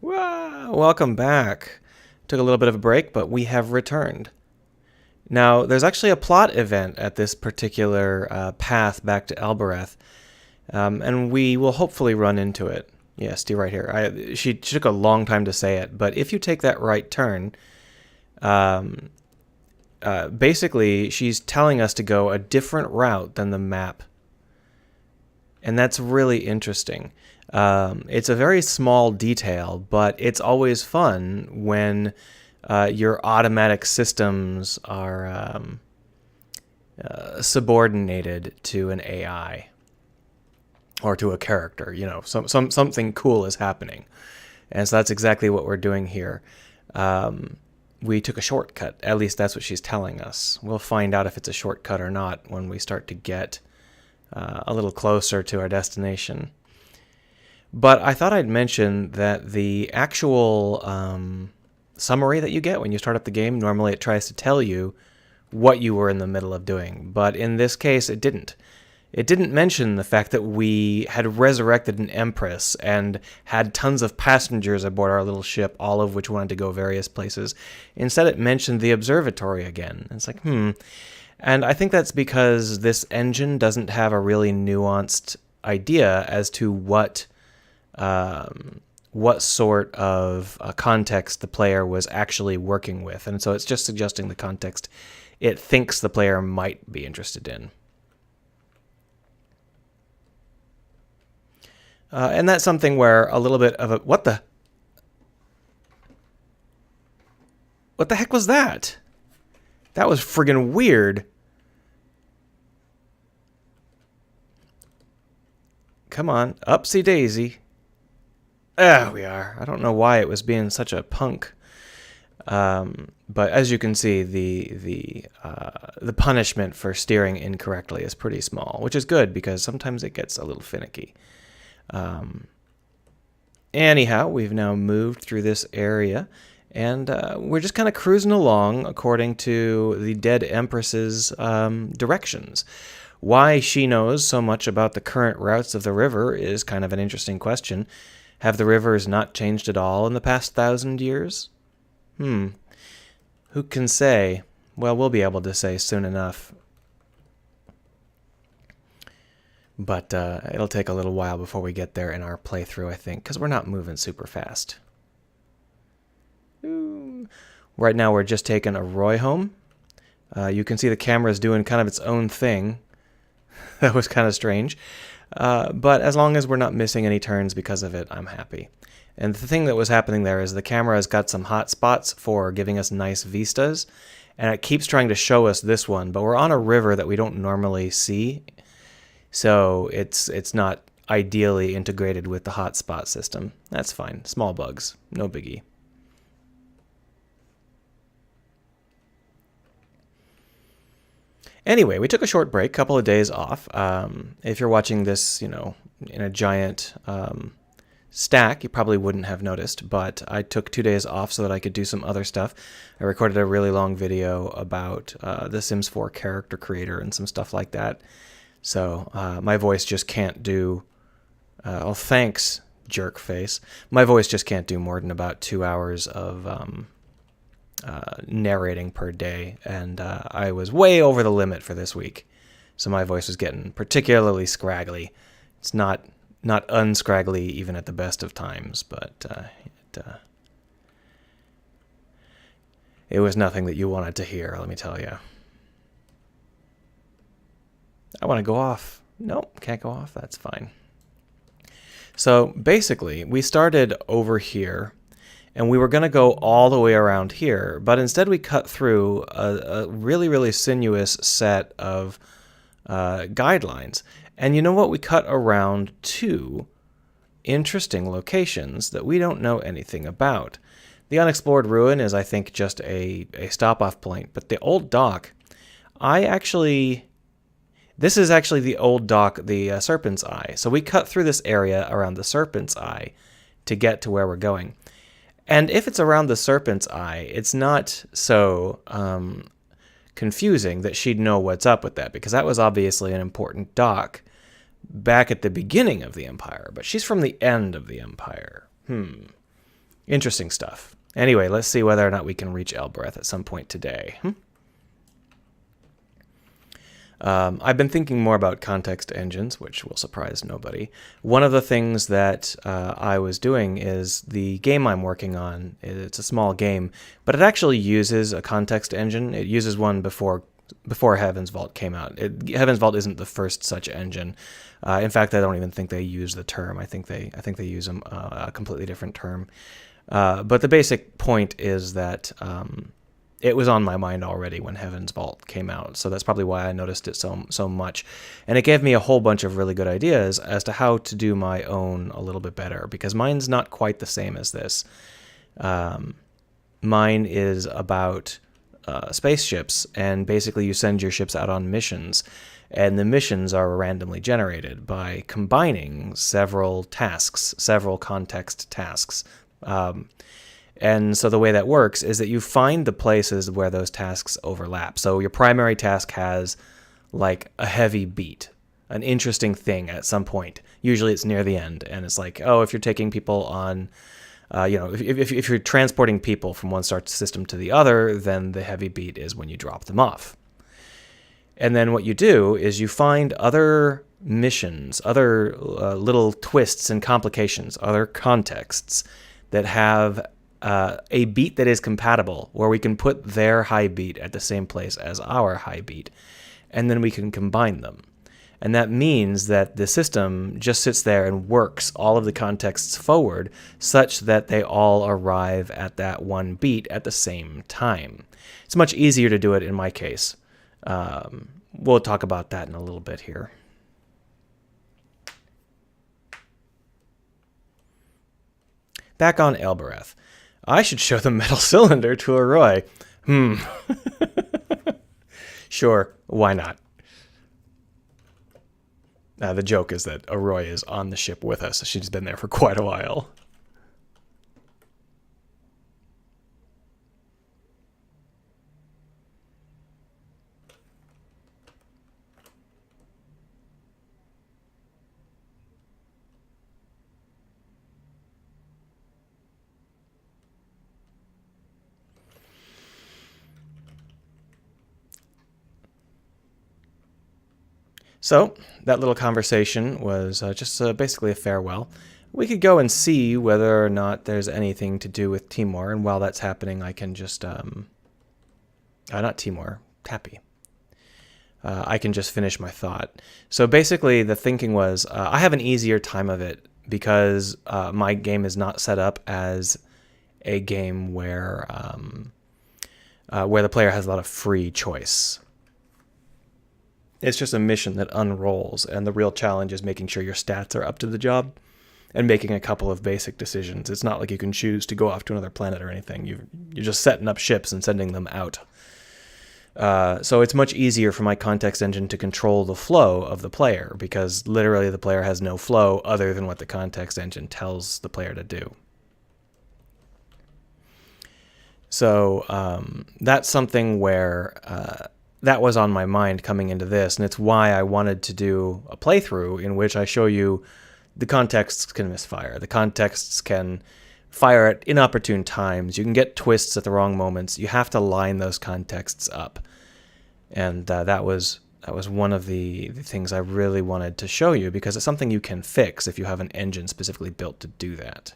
Welcome back. Took a little bit of a break, but we have returned. Now, there's actually a plot event at this particular path back to Elbereth, and we will hopefully run into it. Yeah, Steve, right here. She took a long time to say it, but if you take that right turn, basically she's telling us to go a different route than the map. And that's really interesting. It's a very small detail, but it's always fun when your automatic systems are subordinated to an AI or to a character. You know, something cool is happening, and so that's exactly what we're doing here. We took a shortcut. At least that's what she's telling us. We'll find out if it's a shortcut or not when we start to get a little closer to our destination. But I thought I'd mention that the actual summary that you get when you start up the game, normally it tries to tell you what you were in the middle of doing. But in this case, it didn't. It didn't mention the fact that we had resurrected an empress and had tons of passengers aboard our little ship, all of which wanted to go various places. Instead, it mentioned the observatory again. It's like, And I think that's because this engine doesn't have a really nuanced idea as to what sort of context the player was actually working with. And so it's just suggesting the context it thinks the player might be interested in. And that's something where a little bit of a... What the heck was that? That was friggin' weird. Come on, upsy daisy. There we are. I don't know why it was being such a punk. But as you can see, the punishment for steering incorrectly is pretty small, which is good because sometimes it gets a little finicky. Anyhow, we've now moved through this area, and we're just kind of cruising along according to the dead Empress's directions. Why she knows so much about the current routes of the river is kind of an interesting question. Have the rivers not changed at all in the past 1,000 years? Who can say? Well, we'll be able to say soon enough. But it'll take a little while before we get there in our playthrough, I think, because we're not moving super fast. Right now we're just taking Oroi home. You can see the camera's doing kind of its own thing. That was kind of strange. But as long as we're not missing any turns because of it, I'm happy. And the thing that was happening there is the camera has got some hot spots for giving us nice vistas, and it keeps trying to show us this one, but we're on a river that we don't normally see, so it's not ideally integrated with the hotspot system. That's fine. Small bugs. No biggie. Anyway, we took a short break, couple of days off. If you're watching this, in a giant stack, you probably wouldn't have noticed, but I took 2 days off so that I could do some other stuff. I recorded a really long video about the Sims 4 character creator and some stuff like that. So my voice just can't do... thanks, jerk face. My voice just can't do more than about 2 hours of... narrating per day, and I was way over the limit for this week, so my voice was getting particularly scraggly. It's not unscraggly even at the best of times, but it was nothing that you wanted to hear, let me tell you. I want to go off. Nope, can't go off. That's fine. So basically, we started over here, and we were going to go all the way around here, but instead we cut through a really, really sinuous set of guidelines. And you know what? We cut around 2 interesting locations that we don't know anything about. The unexplored ruin is, I think, just a stop-off point, but the old dock, this is actually the old dock, the Serpent's Eye. So we cut through this area around the Serpent's Eye to get to where we're going. And if it's around the Serpent's Eye, it's not so confusing that she'd know what's up with that, because that was obviously an important dock back at the beginning of the Empire, but she's from the end of the Empire. Interesting stuff. Anyway, let's see whether or not we can reach Elbereth at some point today. I've been thinking more about context engines, which will surprise nobody. One of the things that I was doing is the game I'm working on, it's a small game, but it actually uses a context engine. It uses one before Heaven's Vault came out. Heaven's Vault isn't the first such engine. In fact, I don't even think they use the term. I think they use a completely different term. But the basic point is that it was on my mind already when Heaven's Vault came out, so that's probably why I noticed it so much. And it gave me a whole bunch of really good ideas as to how to do my own a little bit better, because mine's not quite the same as this. Mine is about spaceships, and basically you send your ships out on missions, and the missions are randomly generated by combining several tasks, several context tasks. And so the way that works is that you find the places where those tasks overlap. So your primary task has like a heavy beat, an interesting thing at some point. Usually it's near the end, and it's like, oh, if you're taking people on, if you're transporting people from one star system to the other, then the heavy beat is when you drop them off. And then what you do is you find other missions, other little twists and complications, other contexts that have a beat that is compatible, where we can put their high beat at the same place as our high beat, and then we can combine them. And that means that the system just sits there and works all of the contexts forward such that they all arrive at that one beat at the same time. It's much easier to do it in my case. We'll talk about that in a little bit here. Back on Elbereth. I should show the metal cylinder to Oroi. Sure, why not? The joke is that Oroi is on the ship with us. She's been there for quite a while. So that little conversation was just basically a farewell. We could go and see whether or not there's anything to do with Timor, and while that's happening, I can just not Timor, Tappy. I can just finish my thought. So basically, the thinking was I have an easier time of it because my game is not set up as a game where the player has a lot of free choice. It's just a mission that unrolls, and the real challenge is making sure your stats are up to the job and making a couple of basic decisions. It's not like you can choose to go off to another planet or anything. You're just setting up ships and sending them out. So it's much easier for my context engine to control the flow of the player, because literally the player has no flow other than what the context engine tells the player to do. So that's something where that was on my mind coming into this, and it's why I wanted to do a playthrough in which I show you the contexts can misfire. The contexts can fire at inopportune times. You can get twists at the wrong moments. You have to line those contexts up. And that was one of the things I really wanted to show you, because it's something you can fix if you have an engine specifically built to do that.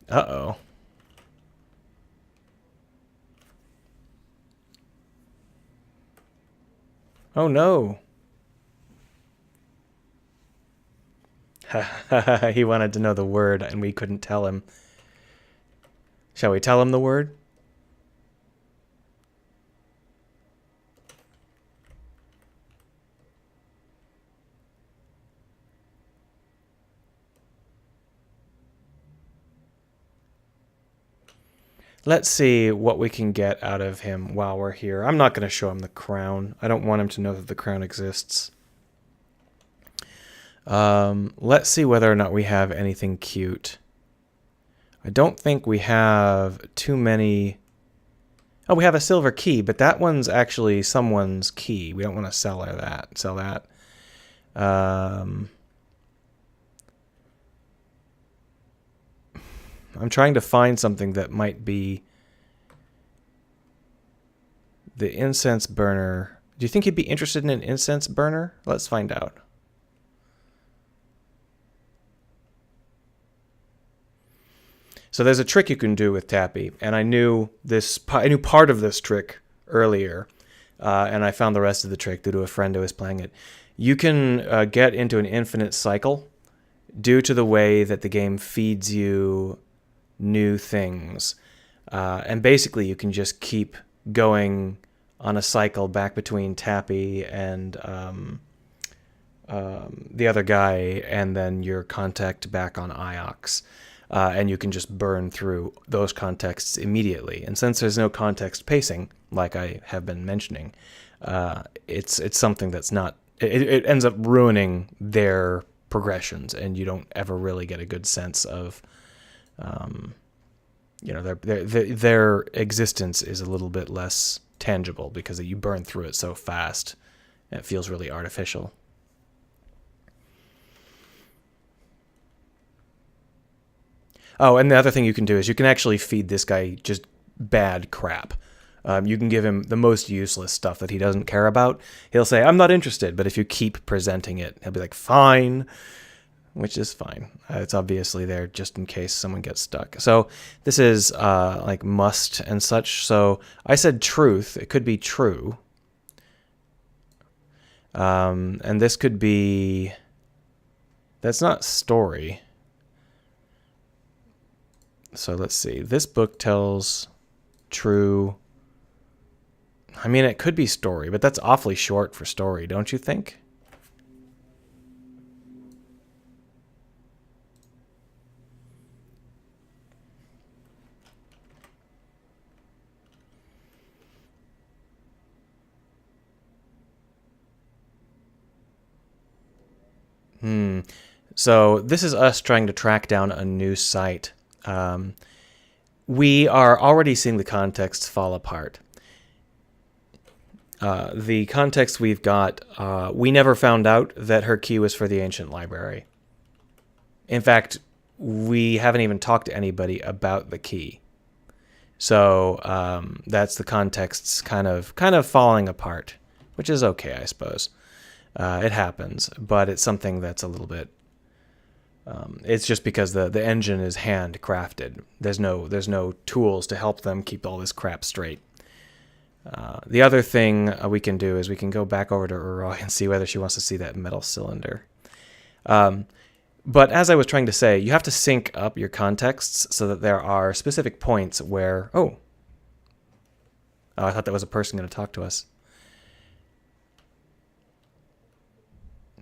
Uh-oh. Oh no. He wanted to know the word and we couldn't tell him. Shall we tell him the word? Let's see what we can get out of him while we're here. I'm not going to show him the crown. I don't want him to know that the crown exists. Let's see whether or not we have anything cute. I don't think we have too many. Oh, we have a silver key, but that one's actually someone's key. We don't want to sell her that. Sell that. I'm trying to find something that might be the incense burner. Do you think he'd be interested in an incense burner? Let's find out. So there's a trick you can do with Tappy, and I knew part of this trick earlier, and I found the rest of the trick due to a friend who was playing it. You can get into an infinite cycle due to the way that the game feeds you new things, and basically you can just keep going on a cycle back between Tappy and the other guy, and then your contact back on Iox. And you can just burn through those contexts immediately. And since there's no context pacing, like I have been mentioning, it's something that's not... It ends up ruining their progressions, and you don't ever really get a good sense of... their existence is a little bit less tangible because you burn through it so fast, and it feels really artificial. Oh, and the other thing you can do is you can actually feed this guy just bad crap. You can give him the most useless stuff that he doesn't care about. He'll say, I'm not interested, but if you keep presenting it, he'll be like, fine, which is fine. It's obviously there just in case someone gets stuck. So this is like must and such. So I said truth. It could be true. And this could be... That's not story. So let's see. This book tells true. I mean, it could be story, but that's awfully short for story, don't you think? So this is us trying to track down a new site. We are already seeing the context fall apart. The context we've got, we never found out that her key was for the ancient library. In fact, we haven't even talked to anybody about the key. So that's the context's kind of falling apart, which is okay, I suppose. It happens, but it's something that's a little bit... it's just because the engine is handcrafted. There's no tools to help them keep all this crap straight. The other thing we can do is we can go back over to Oroi and see whether she wants to see that metal cylinder. But as I was trying to say, you have to sync up your contexts so that there are specific points where... Oh, I thought that was a person going to talk to us.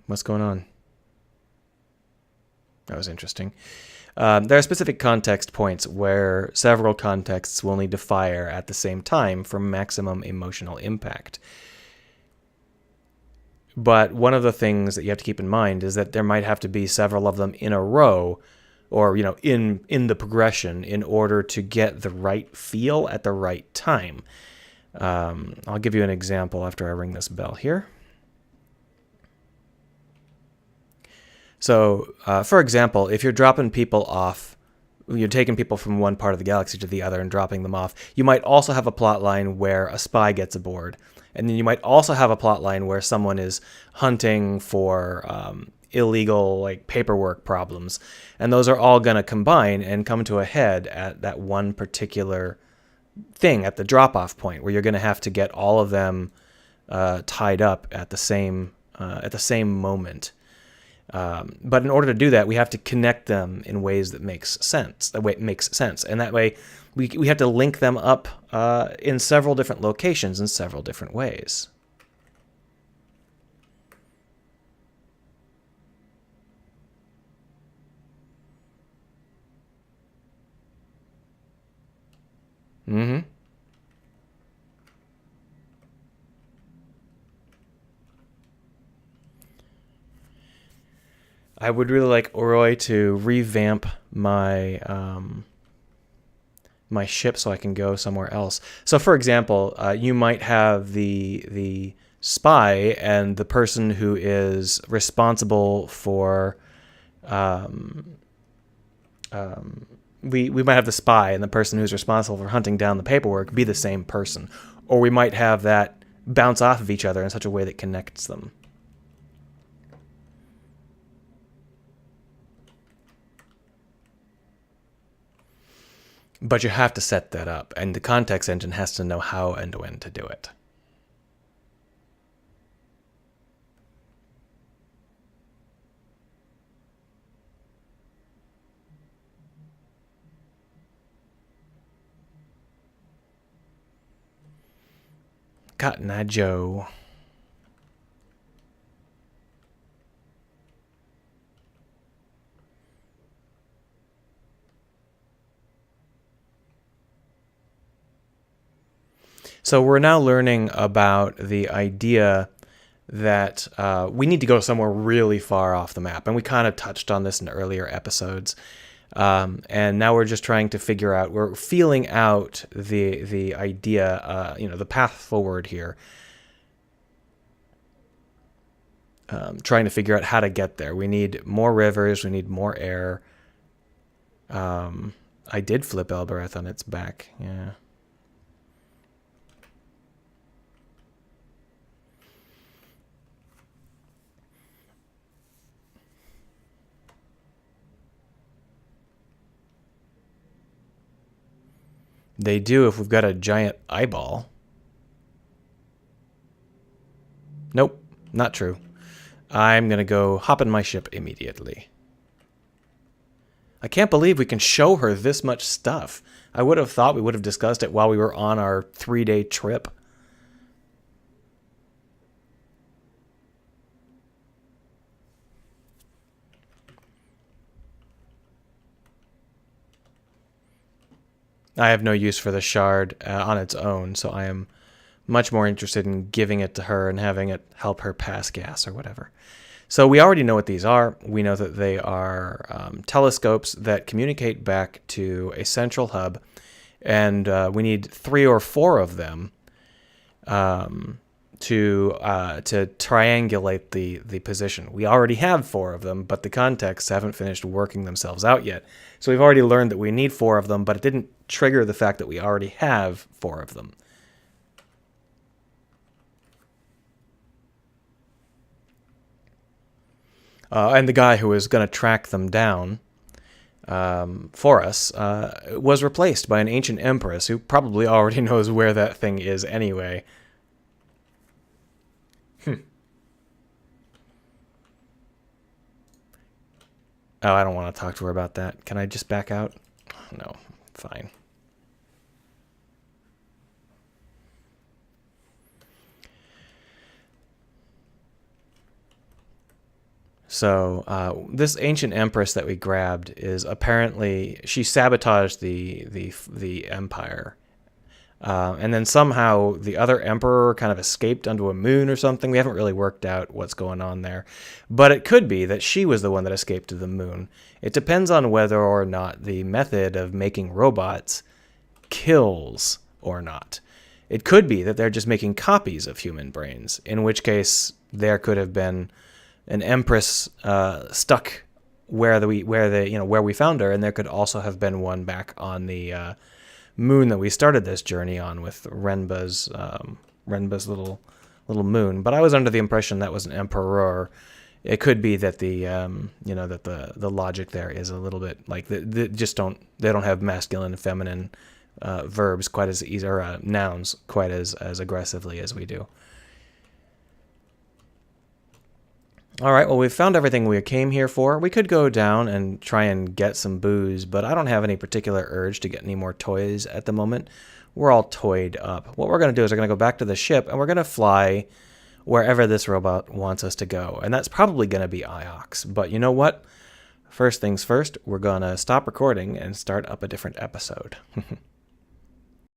What's going on? That was interesting. There are specific context points where several contexts will need to fire at the same time for maximum emotional impact. But one of the things that you have to keep in mind is that there might have to be several of them in a row, or in the progression, in order to get the right feel at the right time. I'll give you an example after I ring this bell here. So, for example, if you're dropping people off, you're taking people from one part of the galaxy to the other and dropping them off, you might also have a plot line where a spy gets aboard. And then you might also have a plot line where someone is hunting for illegal paperwork problems. And those are all going to combine and come to a head at that one particular thing, at the drop-off point, where you're going to have to get all of them tied up at the same moment. But in order to do that, we have to connect them in ways that makes sense. And that way, we have to link them up in several different locations in several different ways. Mm-hmm. I would really like Oroi to revamp my my ship so I can go somewhere else. So, for example, you might have the spy and the person who is responsible for we might have the spy and the person who's responsible for hunting down the paperwork be the same person, or we might have that bounce off of each other in such a way that connects them. But you have to set that up, and the context engine has to know how and when to do it. Cotton Eye Joe. So we're now learning about the idea that we need to go somewhere really far off the map. And we kind of touched on this in earlier episodes. And now we're just trying to figure out, we're feeling out the idea, the path forward here. Trying to figure out how to get there. We need more rivers. We need more air. I did flip Elbereth on its back. Yeah. They do if we've got a giant eyeball. Nope, not true. I'm going to go hop in my ship immediately. I can't believe we can show her this much stuff. I would have thought we would have discussed it while we were on our 3-day trip. I have no use for the shard on its own, so I am much more interested in giving it to her and having it help her pass gas or whatever. So we already know what these are. We know that they are telescopes that communicate back to a central hub, and we need 3 or 4 of them to triangulate the position. We already have 4 of them, but the contexts haven't finished working themselves out yet. So we've already learned that we need 4 of them, but it didn't trigger the fact that we already have 4 of them. And the guy who was going to track them down for us was replaced by an ancient empress who probably already knows where that thing is anyway. Oh, I don't want to talk to her about that. Can I just back out? No, fine. So this ancient empress that we grabbed is apparently, she sabotaged the empire. And then somehow the other emperor kind of escaped onto a moon or something. We haven't really worked out what's going on there. But it could be that she was the one that escaped to the moon. It depends on whether or not the method of making robots kills or not. It could be that they're just making copies of human brains, in which case there could have been an empress stuck where we found her, and there could also have been one back on the moon that we started this journey on with Renba's little moon. But I was under the impression that was an emperor. It could be that the logic there is a little bit like they don't have masculine and feminine verbs quite as easy, or nouns quite as aggressively as we do. All right, well, we've found everything we came here for. We could go down and try and get some booze, but I don't have any particular urge to get any more toys at the moment. We're all toyed up. What we're going to do is we're going to go back to the ship, and we're going to fly wherever this robot wants us to go. And that's probably going to be Iox. But you know what? First things first, we're going to stop recording and start up a different episode.